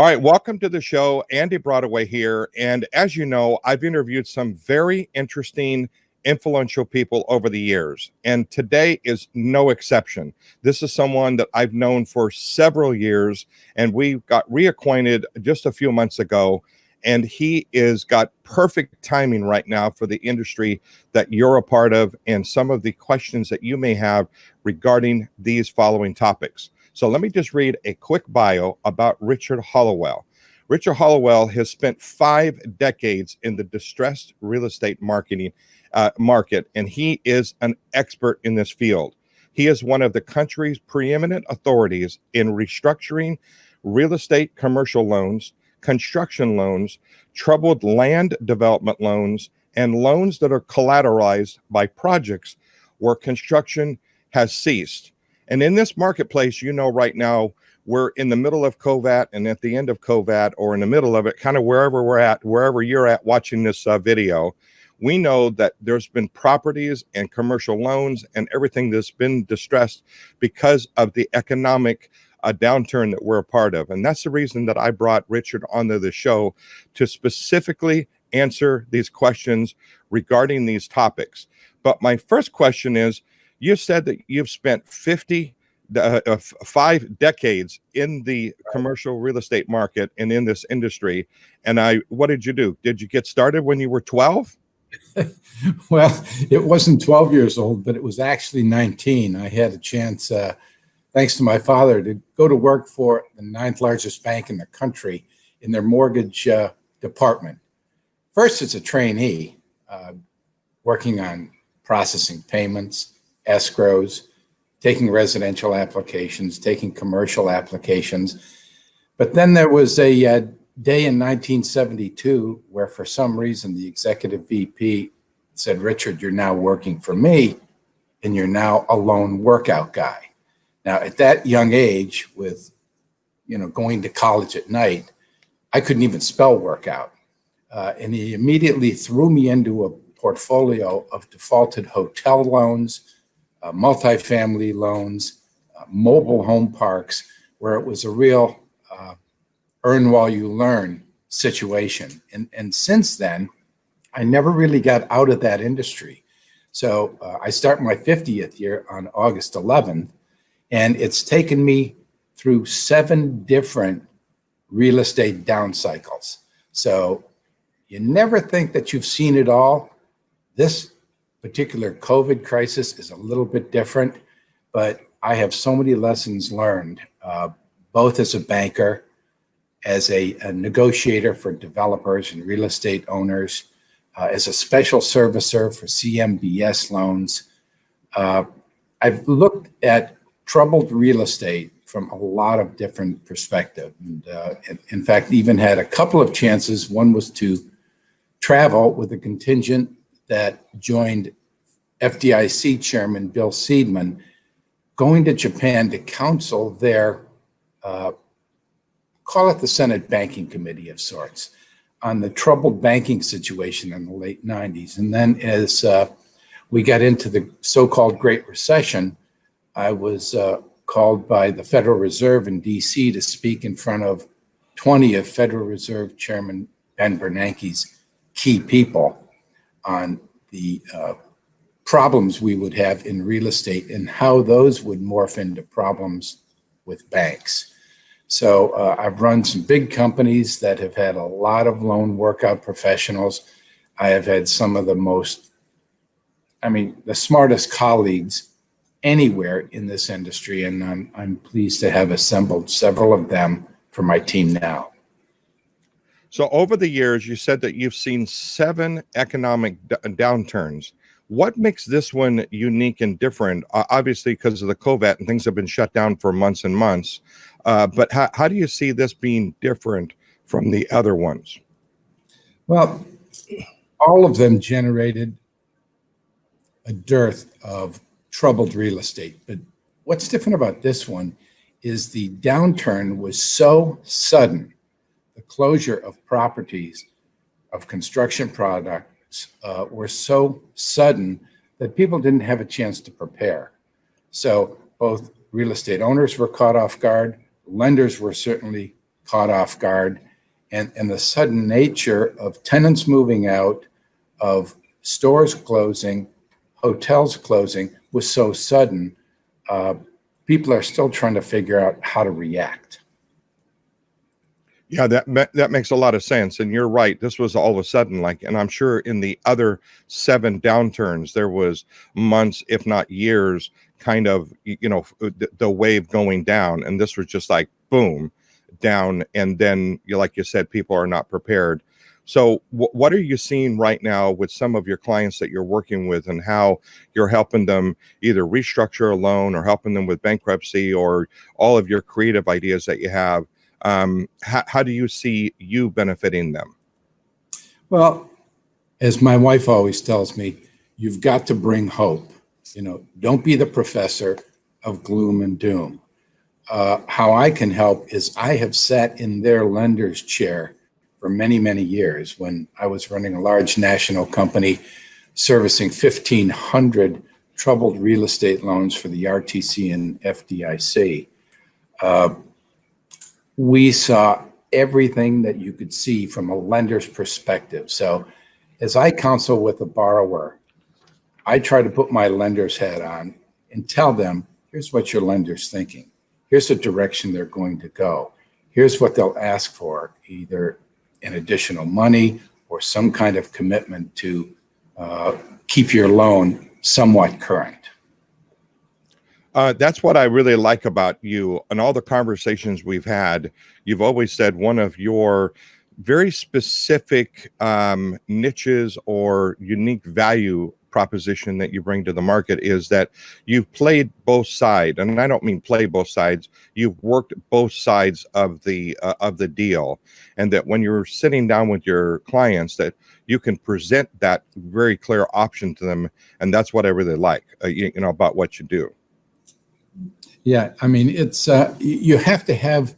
All right, welcome to the show. Andy Broadway here. And as you know, I've interviewed some very interesting, influential people over the years. And today is no exception. This is someone that I've known for several years, and we got reacquainted just a few months ago. And he is got perfect timing right now for the industry that you're a part of and some of the questions that you may have regarding these following topics. So let me just read a quick bio about Richard Hollowell. Richard Hollowell has spent 5 decades in the distressed real estate market, and he is an expert in this field. He is one of the country's preeminent authorities in restructuring real estate commercial loans, construction loans, troubled land development loans, and loans that are collateralized by projects where construction has ceased. And in this marketplace, you know, right now, we're in the middle of COVID and at the end of COVID, or in the middle of it, kind of wherever we're at, wherever you're at watching this video, we know that there's been properties and commercial loans and everything that's been distressed because of the economic downturn that we're a part of. And that's the reason that I brought Richard onto the show to specifically answer these questions regarding these topics. But my first question is, you said that you've spent 5 decades in the commercial real estate market and in this industry. And what did you do? Did you get started when you were 12? Well, it wasn't 12 years old, but it was actually 19. I had a chance, thanks to my father, to go to work for the 9th largest bank in the country in their mortgage department. First, as a trainee, working on processing payments, escrows, taking residential applications, taking commercial applications. But then there was a day in 1972 where, for some reason, the executive VP said, "Richard, you're now working for me, and you're now a loan workout guy." Now, at that young age, with going to college at night, I couldn't even spell workout. And he immediately threw me into a portfolio of defaulted hotel loans, multifamily loans, mobile home parks, where it was a real earn while you learn situation. And since then, I never really got out of that industry. So I start my 50th year on August 11th, and it's taken me through 7 different real estate down cycles. So you never think that you've seen it all. This particular COVID crisis is a little bit different, but I have so many lessons learned, both as a banker, as a negotiator for developers and real estate owners, as a special servicer for CMBS loans. I've looked at troubled real estate from a lot of different perspectives. And in fact, even had a couple of chances. One was to travel with a contingent that joined FDIC Chairman Bill Seidman, going to Japan to counsel their, call it the Senate Banking Committee of sorts, on the troubled banking situation in the late 90s. And then as we got into the so-called Great Recession, I was called by the Federal Reserve in DC to speak in front of 20 of Federal Reserve Chairman Ben Bernanke's key people on the problems we would have in real estate and how those would morph into problems with banks. So I've run some big companies that have had a lot of loan workout professionals. I have had some of the the smartest colleagues anywhere in this industry, and I'm pleased to have assembled several of them for my team now. So over the years, you said that you've seen 7 economic downturns. What makes this one unique and different? Obviously, because of the COVID and things have been shut down for months and months. But how do you see this being different from the other ones? Well, all of them generated a dearth of troubled real estate. But what's different about this one is the downturn was so sudden. The closure of properties, of construction products were so sudden that people didn't have a chance to prepare. So both real estate owners were caught off guard. Lenders were certainly caught off guard. And the sudden nature of tenants moving out, of stores closing, hotels closing was so sudden. People are still trying to figure out how to react. Yeah, that makes a lot of sense. And you're right. This was all of a sudden, like, and I'm sure in the other 7 downturns, there was months, if not years, kind of, the wave going down. And this was just like, boom, down. And then, like you said, people are not prepared. So what are you seeing right now with some of your clients that you're working with, and how you're helping them either restructure a loan or helping them with bankruptcy, or all of your creative ideas that you have? How do you see you benefiting them? Well, as my wife always tells me, you've got to bring hope. Don't be the professor of gloom and doom. How I can help is I have sat in their lender's chair for many, many years when I was running a large national company servicing 1,500 troubled real estate loans for the RTC and FDIC. We saw everything that you could see from a lender's perspective. So as I counsel with a borrower, I try to put my lender's hat on and tell them, here's what your lender's thinking. Here's the direction they're going to go. Here's what they'll ask for, either an additional money or some kind of commitment to keep your loan somewhat current. That's what I really like about you and all the conversations we've had. You've always said one of your very specific niches or unique value proposition that you bring to the market is that you've played both sides. And I don't mean play both sides. You've worked both sides of the deal, and that when you're sitting down with your clients, that you can present that very clear option to them. And that's what I really like, about what you do. Yeah, I mean, it's you have to have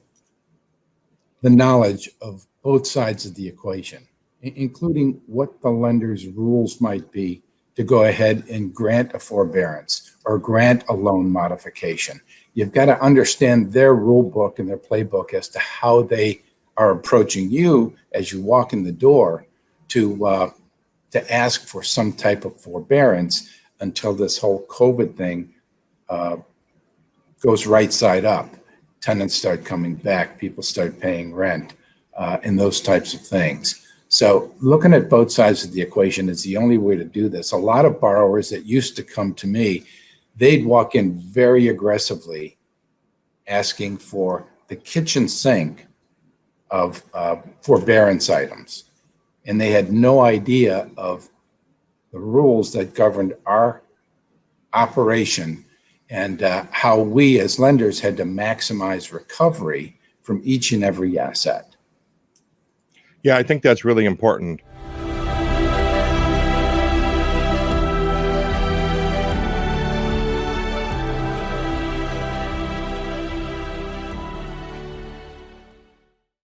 the knowledge of both sides of the equation, including what the lender's rules might be to go ahead and grant a forbearance or grant a loan modification. You've got to understand their rule book and their playbook as to how they are approaching you as you walk in the door to ask for some type of forbearance until this whole COVID thing goes right side up. Tenants start coming back, people start paying rent, and those types of things. So looking at both sides of the equation is the only way to do this. A lot of borrowers that used to come to me, they'd walk in very aggressively asking for the kitchen sink of forbearance items. And they had no idea of the rules that governed our operation and how we as lenders had to maximize recovery from each and every asset. Yeah, I think that's really important.